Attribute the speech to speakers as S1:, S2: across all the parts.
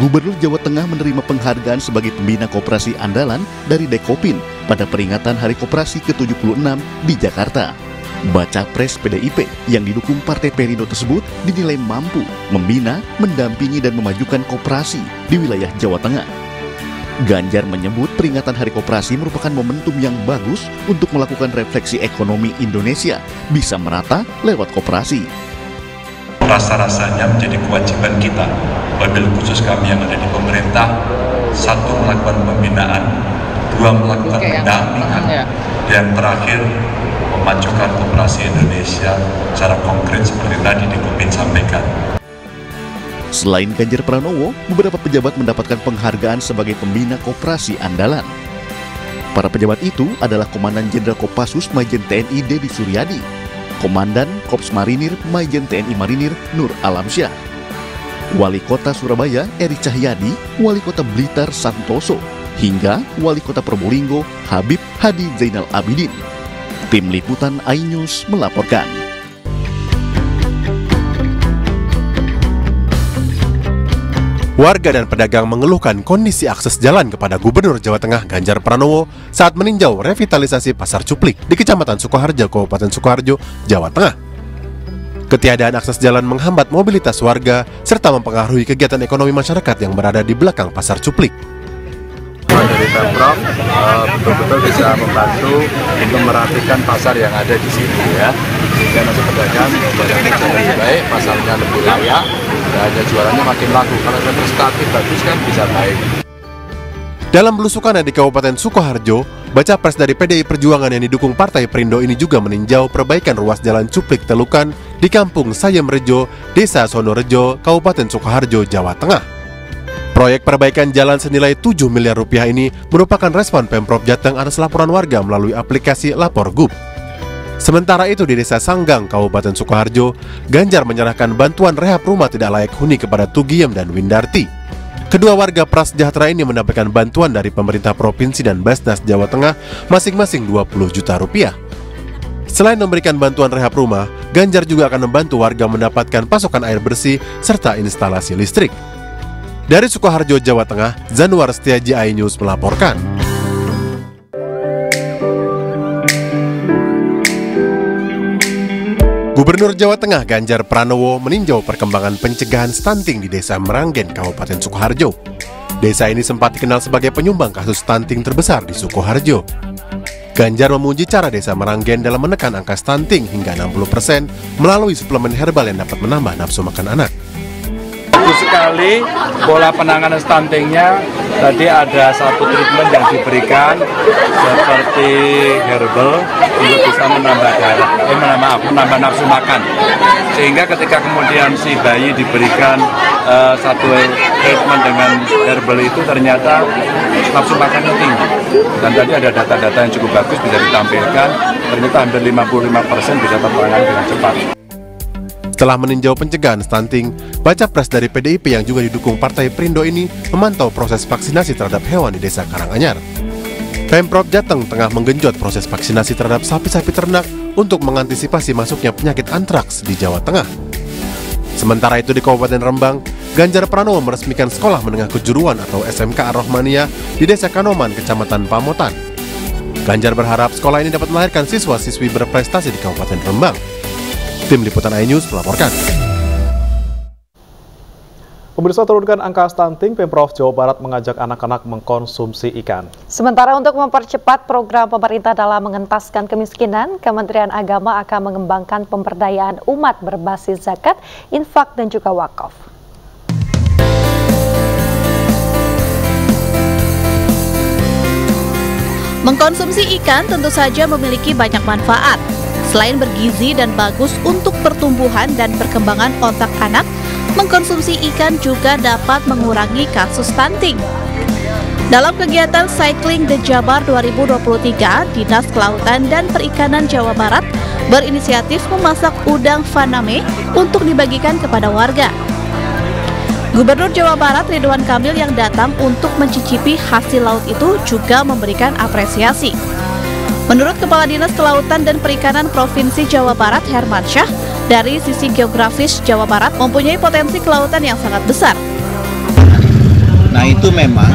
S1: Gubernur Jawa Tengah menerima penghargaan sebagai pembina koperasi andalan dari Dekopin pada peringatan Hari Koperasi ke-76 di Jakarta. Baca pres PDIP yang didukung Partai Perindo tersebut dinilai mampu membina, mendampingi dan memajukan koperasi di wilayah Jawa Tengah. Ganjar menyebut peringatan Hari Koperasi merupakan momentum yang bagus untuk melakukan refleksi ekonomi Indonesia bisa merata lewat koperasi.
S2: Rasa-rasanya menjadi kewajiban kita, wabil khusus kami yang ada di pemerintah, satu melakukan pembinaan, dua melakukan pendampingan, dan terakhir memajukan koperasi Indonesia secara konkret seperti tadi Dekopin sampaikan.
S1: Selain Ganjar Pranowo, beberapa pejabat mendapatkan penghargaan sebagai pembina koperasi andalan. Para pejabat itu adalah Komandan Jenderal Kopassus Majen TNI Dedi Suryadi, Komandan Korps Marinir Majen TNI Marinir Nur Alamsyah, Wali Kota Surabaya Eri Cahyadi, Wali Kota Blitar Santoso, hingga Wali Kota Probolinggo Habib Hadi Zainal Abidin. Tim Liputan iNews melaporkan.
S3: Warga dan pedagang mengeluhkan kondisi akses jalan kepada Gubernur Jawa Tengah Ganjar Pranowo saat meninjau revitalisasi Pasar Cuplik di Kecamatan Sukoharjo, Kabupaten Sukoharjo, Jawa Tengah. Ketiadaan akses jalan menghambat mobilitas warga serta mempengaruhi kegiatan ekonomi masyarakat yang berada di belakang Pasar Cuplik.
S4: Dari Pemprov betul-betul bisa membantu untuk merapikan pasar yang ada di sini ya, sehingga nanti pedagang bisa lebih baik, pasarnya lebih layak, dan jualannya makin laku. Kalau representatif bagus kan bisa baik.
S3: Dalam belusukannya di Kabupaten Sukoharjo, baca pres dari PDI Perjuangan yang didukung Partai Perindo ini juga meninjau perbaikan ruas jalan Cuplik Telukan di Kampung Sayemrejo, Desa Sonorejo, Kabupaten Sukoharjo, Jawa Tengah. Proyek perbaikan jalan senilai 7 miliar rupiah ini merupakan respon Pemprov Jateng atas laporan warga melalui aplikasi Lapor Gub. Sementara itu di Desa Sanggang, Kabupaten Sukoharjo, Ganjar menyerahkan bantuan rehab rumah tidak layak huni kepada Tugiem dan Windarti. Kedua warga prasejahtera ini mendapatkan bantuan dari pemerintah provinsi dan Basnas Jawa Tengah masing-masing 20 juta rupiah. Selain memberikan bantuan rehab rumah, Ganjar juga akan membantu warga mendapatkan pasokan air bersih serta instalasi listrik. Dari Sukoharjo, Jawa Tengah, Zanuar Setiaji iNews melaporkan. Gubernur Jawa Tengah Ganjar Pranowo meninjau perkembangan pencegahan stunting di Desa Meranggen, Kabupaten Sukoharjo. Desa ini sempat dikenal sebagai penyumbang kasus stunting terbesar di Sukoharjo. Ganjar memuji cara Desa Meranggen dalam menekan angka stunting hingga 60% melalui suplemen herbal yang dapat menambah nafsu makan anak.
S4: Bagus sekali pola penanganan stuntingnya. Tadi ada satu treatment yang diberikan seperti herbal untuk bisa menambah nafsu makan. Sehingga ketika kemudian si bayi diberikan satu treatment dengan herbal itu ternyata nafsu makannya tinggi. Dan tadi ada data-data yang cukup bagus bisa ditampilkan. Ternyata hampir 55% bisa tertangani dengan cepat.
S3: Setelah meninjau pencegahan stunting, baca pres dari PDIP yang juga didukung Partai Perindo ini memantau proses vaksinasi terhadap hewan di Desa Karanganyar. Pemprov Jateng tengah menggenjot proses vaksinasi terhadap sapi-sapi ternak untuk mengantisipasi masuknya penyakit antraks di Jawa Tengah. Sementara itu di Kabupaten Rembang, Ganjar Pranowo meresmikan Sekolah Menengah Kejuruan atau SMK Ar-Rahmaniyah di Desa Kanoman, Kecamatan Pamotan. Ganjar berharap sekolah ini dapat melahirkan siswa-siswi berprestasi di Kabupaten Rembang. Tim Liputan iNews melaporkan.
S5: Pemirsa, turunkan angka stunting, Pemprov Jawa Barat mengajak anak-anak mengkonsumsi ikan.
S6: Sementara untuk mempercepat program pemerintah dalam mengentaskan kemiskinan, Kementerian Agama akan mengembangkan pemberdayaan umat berbasis zakat, infak, dan juga wakaf.
S7: Mengkonsumsi ikan tentu saja memiliki banyak manfaat. Selain bergizi dan bagus untuk pertumbuhan dan perkembangan otak anak, mengkonsumsi ikan juga dapat mengurangi kasus stunting. Dalam kegiatan Cycling the Jabar 2023, Dinas Kelautan dan Perikanan Jawa Barat berinisiatif memasak udang faname untuk dibagikan kepada warga. Gubernur Jawa Barat Ridwan Kamil yang datang untuk mencicipi hasil laut itu juga memberikan apresiasi. Menurut Kepala Dinas Kelautan dan Perikanan Provinsi Jawa Barat Herman Syah, dari sisi geografis Jawa Barat mempunyai potensi kelautan yang sangat besar.
S8: Nah itu memang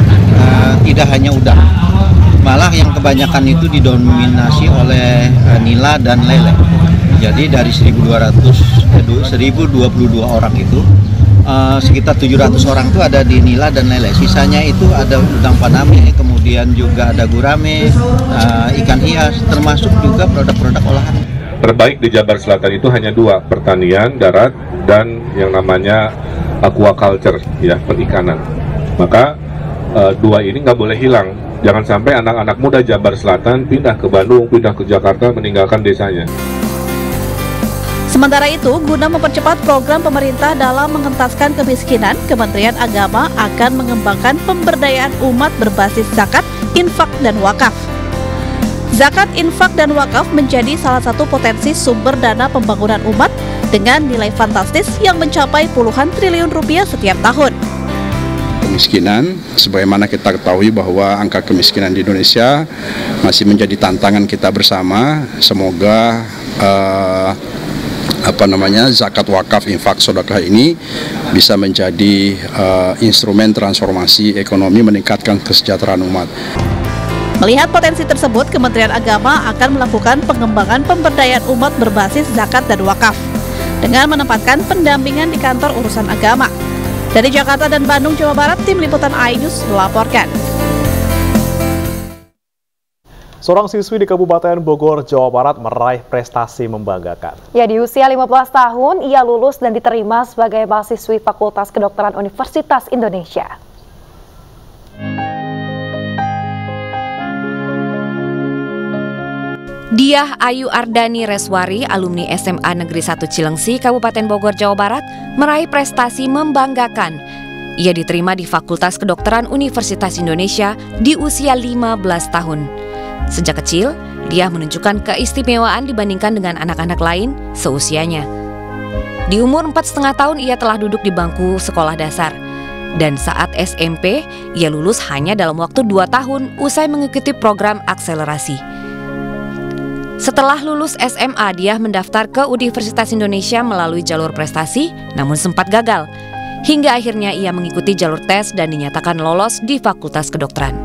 S8: tidak hanya udang, malah yang kebanyakan itu didominasi oleh nila dan lele. Jadi dari 1022 orang itu sekitar 700 orang itu ada di nila dan lele. Sisanya itu ada udang faname, kemudian juga ada gurame, ikan hias, termasuk juga produk-produk olahan.
S9: Terbaik di Jabar Selatan itu hanya dua, pertanian darat dan yang namanya aquaculture, ya, perikanan. Maka dua ini nggak boleh hilang. Jangan sampai anak-anak muda Jabar Selatan pindah ke Bandung, pindah ke Jakarta, meninggalkan desanya.
S7: Sementara itu, guna mempercepat program pemerintah dalam mengentaskan kemiskinan, Kementerian Agama akan mengembangkan pemberdayaan umat berbasis zakat, infak, dan wakaf. Zakat, infak, dan wakaf menjadi salah satu potensi sumber dana pembangunan umat dengan nilai fantastis yang mencapai puluhan triliun rupiah setiap tahun.
S10: Kemiskinan, sebagaimana kita ketahui bahwa angka kemiskinan di Indonesia masih menjadi tantangan kita bersama. Semoga zakat, wakaf, infak, sedekah ini bisa menjadi instrumen transformasi ekonomi, meningkatkan kesejahteraan umat.
S7: Melihat potensi tersebut, Kementerian Agama akan melakukan pengembangan pemberdayaan umat berbasis zakat dan wakaf dengan menempatkan pendampingan di kantor urusan agama. Dari Jakarta dan Bandung, Jawa Barat, Tim Liputan iNews melaporkan.
S5: Seorang siswi di Kabupaten Bogor, Jawa Barat meraih prestasi membanggakan.
S6: Ya, di usia 15 tahun, ia lulus dan diterima sebagai mahasiswi Fakultas Kedokteran Universitas Indonesia.
S11: Diah Ayu Ardani Reswari, alumni SMA Negeri 1 Cilengsi, Kabupaten Bogor, Jawa Barat, meraih prestasi membanggakan. Ia diterima di Fakultas Kedokteran Universitas Indonesia di usia 15 tahun. Sejak kecil, Diah menunjukkan keistimewaan dibandingkan dengan anak-anak lain seusianya. Di umur 4,5 tahun, ia telah duduk di bangku sekolah dasar. Dan saat SMP, ia lulus hanya dalam waktu 2 tahun usai mengikuti program akselerasi. Setelah lulus SMA, Diah mendaftar ke Universitas Indonesia melalui jalur prestasi, namun sempat gagal. Hingga akhirnya ia mengikuti jalur tes dan dinyatakan lolos di Fakultas Kedokteran.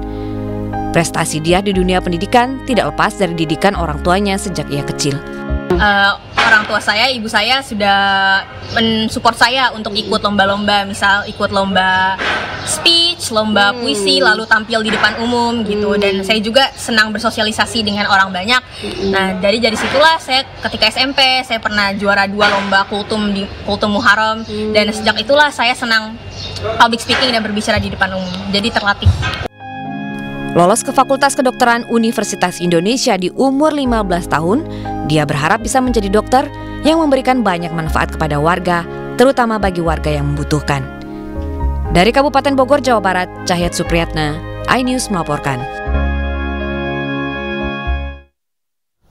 S11: Prestasi Diah di dunia pendidikan tidak lepas dari didikan orang tuanya sejak ia kecil.
S12: Orang tua saya, ibu saya sudah mensupport saya untuk ikut lomba-lomba, misal ikut lomba speech, lomba puisi, lalu tampil di depan umum gitu. Dan saya juga senang bersosialisasi dengan orang banyak. Nah, dari situlah saya ketika SMP saya pernah juara 2 lomba kultum di Kultum Muharram, dan sejak itulah saya senang public speaking dan berbicara di depan umum. Jadi terlatih.
S11: Lolos ke Fakultas Kedokteran Universitas Indonesia di umur 15 tahun, dia berharap bisa menjadi dokter yang memberikan banyak manfaat kepada warga, terutama bagi warga yang membutuhkan. Dari Kabupaten Bogor, Jawa Barat, Cahyat Supriyatna, iNews melaporkan.